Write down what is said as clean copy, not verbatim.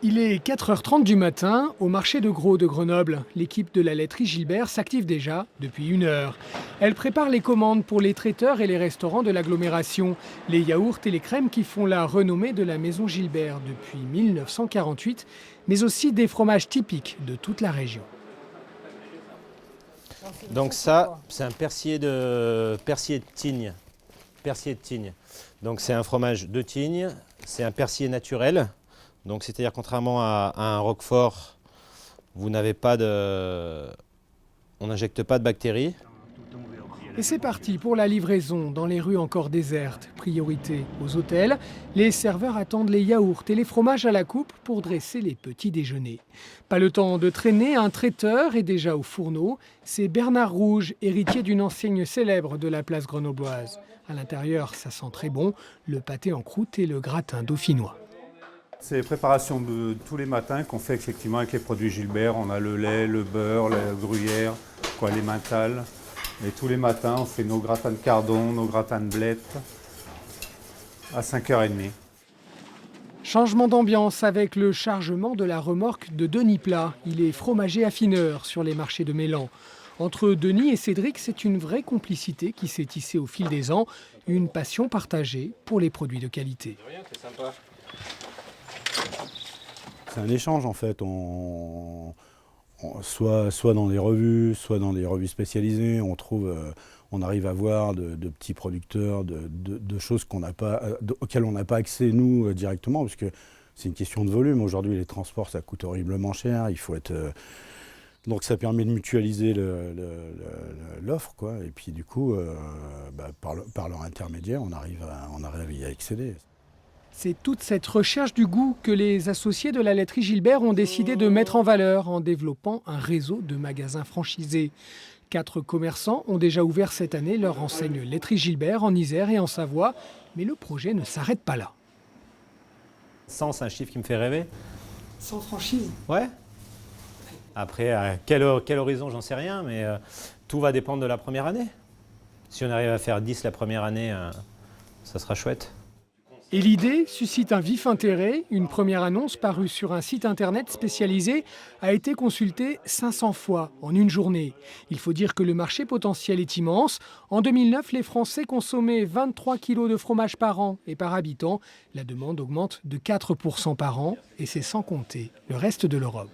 Il est 4h30 du matin au marché de Gros de Grenoble. L'équipe de la laiterie Gilbert s'active déjà depuis 1 heure. Elle prépare les commandes pour les traiteurs et les restaurants de l'agglomération. Les yaourts et les crèmes qui font la renommée de la maison Gilbert depuis 1948, mais aussi des fromages typiques de toute la région. Donc ça, c'est un persillé de Tignes. Persillé de Tignes. Donc c'est un fromage de Tignes, c'est un persillé naturel. Donc c'est-à-dire contrairement à un roquefort, on n'injecte pas de bactéries. Et c'est parti pour la livraison dans les rues encore désertes. Priorité aux hôtels. Les serveurs attendent les yaourts et les fromages à la coupe pour dresser les petits déjeuners. Pas le temps de traîner, un traiteur est déjà au fourneau. C'est Bernard Rouge, héritier d'une enseigne célèbre de la place grenobloise. À l'intérieur, ça sent très bon, le pâté en croûte et le gratin dauphinois. C'est les préparations de tous les matins qu'on fait effectivement avec les produits Gilbert. On a le lait, le beurre, la gruyère, les mentales. Et tous les matins, on fait nos gratins de cardon, nos gratins de blettes à 5h30. Changement d'ambiance avec le chargement de la remorque de Denis Plat. Il est fromager affineur sur les marchés de Mélan. Entre Denis et Cédric, c'est une vraie complicité qui s'est tissée au fil des ans. Une passion partagée pour les produits de qualité. C'est un échange en fait. Soit dans les revues, soit dans les revues spécialisées, on arrive à voir de petits producteurs, de choses auxquelles on n'a pas accès nous directement, parce que c'est une question de volume. Aujourd'hui, les transports, ça coûte horriblement cher. Il faut être donc ça permet de mutualiser l'offre, quoi. Et puis du coup, par leur intermédiaire, on arrive à y accéder. C'est toute cette recherche du goût que les associés de la laiterie Gilbert ont décidé de mettre en valeur en développant un réseau de magasins franchisés. 4 commerçants ont déjà ouvert cette année leur enseigne laiterie Gilbert en Isère et en Savoie, mais le projet ne s'arrête pas là. 100, c'est un chiffre qui me fait rêver. Sans franchise ? Ouais. Après, à quel horizon, j'en sais rien, mais tout va dépendre de la première année. Si on arrive à faire 10 la première année, ça sera chouette. Et l'idée suscite un vif intérêt. Une première annonce parue sur un site internet spécialisé a été consultée 500 fois en une journée. Il faut dire que le marché potentiel est immense. En 2009, les Français consommaient 23 kg de fromage par an et par habitant. La demande augmente de 4% par an et c'est sans compter le reste de l'Europe.